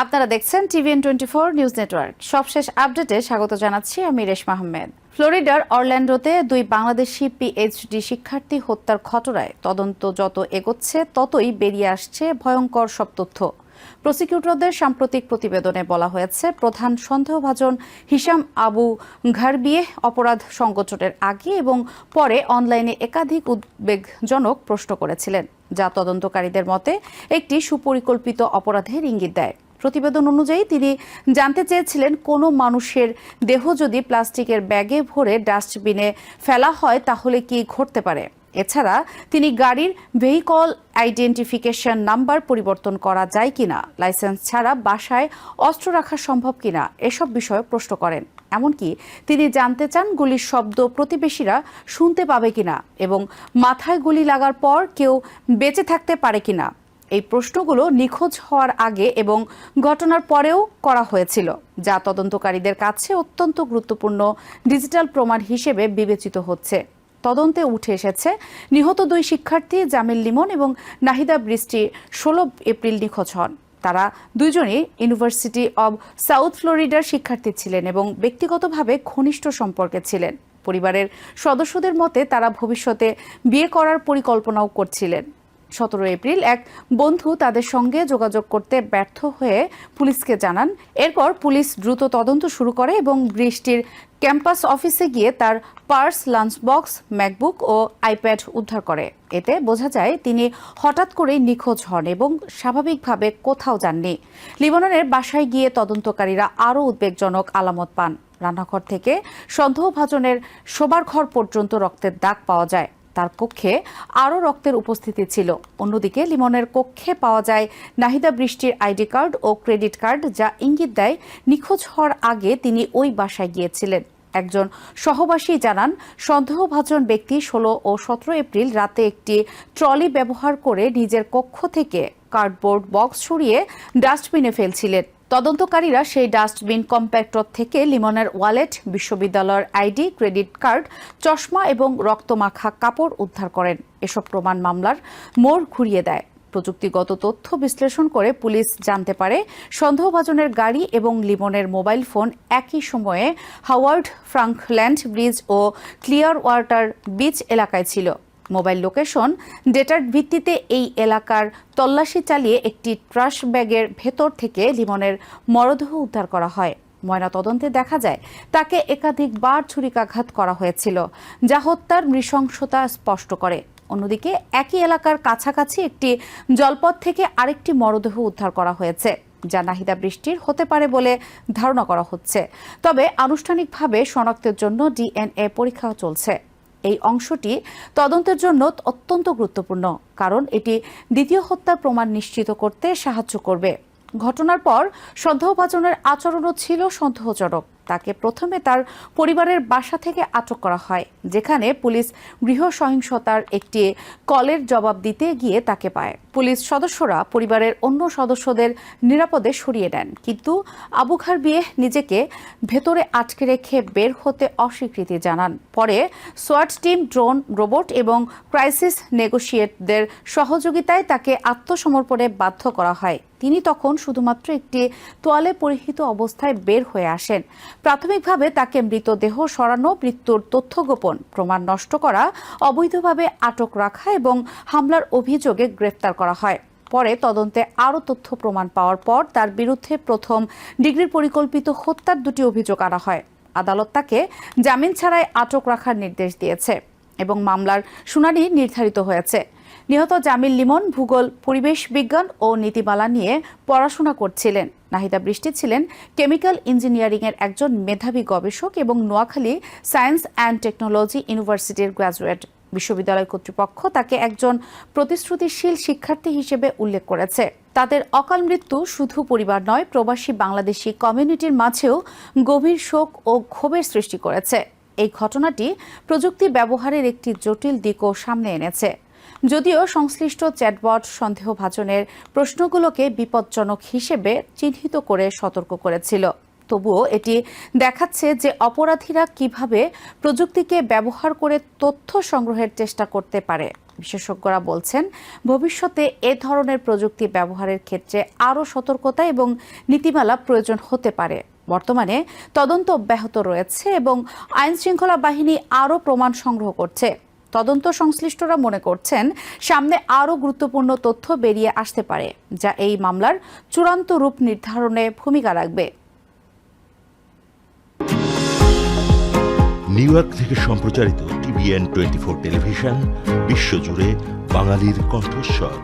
আপনারা দেখছেন TVN24 news network. সবশেষ আপডেটে স্বাগত জানাচ্ছি আমি রেশমা আহমেদ। ফ্লোরিডার অরল্যান্ডোতে দুই বাংলাদেশি পিএইচডি শিক্ষার্থী হত্যার ঘটনায় তদন্ত যত এগোচ্ছে ততই বেরিয়ে আসছে ভয়ঙ্কর সব তথ্য। প্রসিকিউটরদের সাম্প্রতিক প্রতিবেদনে বলা হয়েছে, প্রধান সন্দেহভাজন হিশাম আবু ঘারবিয়ে অপরাধ সংগঠনের আগে এবং পরে অনলাইনে একাধিক উদ্বেগজনক প্রশ্ন করেছিলেন, যা তদন্তকারীদের মতে একটি সুপরিকল্পিত অপরাধের ইঙ্গিত দেয়। প্রতিবেদন অনুযায়ী তিনি জানতে চেয়েছিলেন, কোনো মানুষের দেহ যদি প্লাস্টিকের ব্যাগে ভরে ডাস্টবিনে ফেলা হয় তাহলে কি ঘটতে পারে। এছাড়া তিনি গাড়ির ভেহিকল আইডেন্টিফিকেশন নাম্বার পরিবর্তন করা যায় কিনা, লাইসেন্স ছাড়া বাসায় অস্ত্র রাখা সম্ভব কিনা এসব বিষয়ে প্রশ্ন করেন। এমনকি তিনি জানতে চান গুলির শব্দ প্রতিবেশীরা শুনতে পাবে কিনা এবং মাথায় গুলি লাগার পর কেউ বেঁচে থাকতে পারে কিনা। এই প্রশ্নগুলো নিখোঁজ হওয়ার আগে এবং ঘটনার পরেও করা হয়েছিল, যা তদন্তকারীদের কাছে অত্যন্ত গুরুত্বপূর্ণ ডিজিটাল প্রমাণ হিসেবে বিবেচিত হচ্ছে। তদন্তে উঠে এসেছে, নিহত দুই শিক্ষার্থী জামিল লিমন এবং নাহিদা বৃষ্টি 16 এপ্রিল নিখোঁজ হন। তারা দুইজনই ইউনিভার্সিটি অব সাউথ ফ্লোরিডার শিক্ষার্থী ছিলেন এবং ব্যক্তিগতভাবে ঘনিষ্ঠ সম্পর্কে ছিলেন। পরিবারের সদস্যদের মতে তারা ভবিষ্যতে বিয়ে করার পরিকল্পনাও করছিলেন। 17 এপ্রিল এক বন্ধু তাদের সঙ্গে যোগাযোগ করতে ব্যর্থ হয়ে পুলিশকে জানান। এরপর পুলিশ দ্রুত তদন্ত শুরু করে এবং বৃষ্টির ক্যাম্পাস অফিসে গিয়ে তার পার্স, লাঞ্চ বক্স, ম্যাকবুক ও আইপ্যাড উদ্ধার করে। এতে বোঝা যায় তিনি হঠাৎ করেই নিখোঁজ হন এবং স্বাভাবিকভাবে কোথাও যাননি। লিবাননের বাসায় গিয়ে তদন্তকারীরা আরও উদ্বেগজনক আলামত পান। রান্নাঘর থেকে সন্দেহভাজনের শোবার ঘর পর্যন্ত রক্তের দাগ পাওয়া যায়। তার কক্ষে আরও রক্তের উপস্থিতি ছিল। অন্যদিকে লিমনের কক্ষে পাওয়া যায় নাহিদা বৃষ্টির আইডি কার্ড ও ক্রেডিট কার্ড, যা ইঙ্গিত দেয় নিখোঁজ হওয়ার আগে তিনি ওই বাসায় গিয়েছিলেন। একজন সহবাসী জানান, সন্দেহভাজন ব্যক্তি 16 ও 17 এপ্রিল রাতে একটি ট্রলি ব্যবহার করে নিজের কক্ষ থেকে কার্ডবোর্ড বক্স সরিয়ে ডাস্টবিনে ফেলছিলেন। তদন্তকারীরা সেই ডাস্টবিন কম্প্যাক্টর থেকে লিমনের ওয়ালেট, বিশ্ববিদ্যালয়ের আইডি, ক্রেডিট কার্ড, চশমা এবং রক্তমাখা কাপড় উদ্ধার করেন। এসব প্রমাণ মামলার মোড় ঘুরিয়ে দেয়। প্রযুক্তিগত তথ্য বিশ্লেষণ করে পুলিশ জানতে পারে, সন্দেহভাজনের গাড়ি এবং লিমনের মোবাইল ফোন একই সময়ে হাওয়ার্ড ফ্রাঙ্কল্যান্ড ব্রিজ ও ক্লিয়ার ওয়াটার বিচ এলাকায় ছিল। মোবাইল লোকেশন ডেটার ভিত্তিতে এই এলাকার তল্লাশি চালিয়ে একটি ট্রাশ ব্যাগের ভেতর থেকে লিমনের মরদেহ উদ্ধার করা হয়। ময়নাতদন্তে দেখা যায় তাকে একাধিকবার ছুরিকাঘাত করা হয়েছিল, যা হত্যার নৃশংসতা স্পষ্ট করে। অন্যদিকে একই এলাকার কাছাকাছি একটি জলপথ থেকে আরেকটি মরদেহ উদ্ধার করা হয়েছে, যা নাহিদা বৃষ্টির হতে পারে বলে ধারণা করা হচ্ছে। তবে আনুষ্ঠানিকভাবে শনাক্তের জন্য ডিএনএ পরীক্ষা চলছে। এই অংশটি তদন্তের জন্য অত্যন্ত গুরুত্বপূর্ণ, কারণ এটি দ্বিতীয় হত্যার প্রমাণ নিশ্চিত করতে সাহায্য করবে। ঘটনার পর সন্দেহভাজনের আচরণও ছিল সন্দেহজনক। তাকে প্রথমে তার পরিবারের বাসা থেকে আটক করা হয়, যেখানে পুলিশ গৃহ সহিংসতার একটি কলের জবাব দিতে গিয়ে তাকে পায়। পুলিশ সদস্যরা পরিবারের অন্য সদস্যদের নিরাপদে সরিয়ে নেন, কিন্তু আবু ঘারবিয়ে নিজেকে ভেতরে আটকে রেখে বের হতে অস্বীকৃতি জানান। পরে সোয়াট টিম, ড্রোন, রোবট এবং ক্রাইসিস নেগোশিয়েটরদের সহযোগিতায় তাকে আত্মসমর্পণে বাধ্য করা হয়। তিনি তখন শুধুমাত্র একটি তোয়ালে পরিহিত অবস্থায় বের হয়ে আসেন। প্রাথমিকভাবে তাকে মৃতদেহ সরানো, মৃত্যুর তথ্য গোপন, প্রমাণ নষ্ট করা, অবৈধভাবে আটক রাখা এবং হামলার অভিযোগে গ্রেফতার করা হয়। পরে তদন্তে আরও তথ্য প্রমাণ পাওয়ার পর তার বিরুদ্ধে প্রথম ডিগ্রির পরিকল্পিত হত্যার 2টি অভিযোগ আনা হয়। আদালত তাকে জামিন ছাড়াই আটক রাখার নির্দেশ দিয়েছে এবং মামলার শুনানি নির্ধারিত হয়েছে। নিহত জামিল লিমন ভূগোল, পরিবেশ বিজ্ঞান ও নীতিমালা নিয়ে পড়াশোনা করছিলেন। নাহিদা বৃষ্টি ছিলেন কেমিক্যাল ইঞ্জিনিয়ারিংয়ের একজন মেধাবী গবেষক এবং নোয়াখালী সায়েন্স অ্যান্ড টেকনোলজি ইউনিভার্সিটির গ্র্যাজুয়েট। বিশ্ববিদ্যালয় কর্তৃপক্ষ তাকে একজন প্রতিশ্রুতিশীল শিক্ষার্থী হিসেবে উল্লেখ করেছে। তাদের অকাল মৃত্যু শুধু পরিবার নয়, প্রবাসী বাংলাদেশি কমিউনিটির মাঝেও গভীর শোক ও ক্ষোভের সৃষ্টি করেছে। এই ঘটনাটি প্রযুক্তি ব্যবহারের একটি জটিল দিকও সামনে এনেছে। যদিও সংশ্লিষ্ট চ্যাটবট সন্দেহভাজনের প্রশ্নগুলোকে বিপজ্জনক হিসেবে চিহ্নিত করে সতর্ক করেছিল, তবুও এটি দেখাচ্ছে যে অপরাধীরা কিভাবে প্রযুক্তিকে ব্যবহার করে তথ্য সংগ্রহের চেষ্টা করতে পারে। বিশেষজ্ঞরা বলছেন, ভবিষ্যতে এ ধরনের প্রযুক্তি ব্যবহারের ক্ষেত্রে আরও সতর্কতা এবং নীতিমালা প্রয়োজন হতে পারে। বর্তমানে তদন্ত অব্যাহত রয়েছে এবং আইনশৃঙ্খলা বাহিনী আরও প্রমাণ সংগ্রহ করছে। তদন্ত সংশ্লিষ্টরা মনে করছেন, সামনে আরও গুরুত্বপূর্ণ তথ্য বেরিয়ে আসতে পারে, যা এই মামলার চূড়ান্ত রূপ নির্ধারণে ভূমিকা রাখবে। নিউ ইয়র্ক থেকে সম্প্রচারিত TVN 24 টেলিভিশন বিশ্বজুড়ে বাঙালির কণ্ঠস্বর।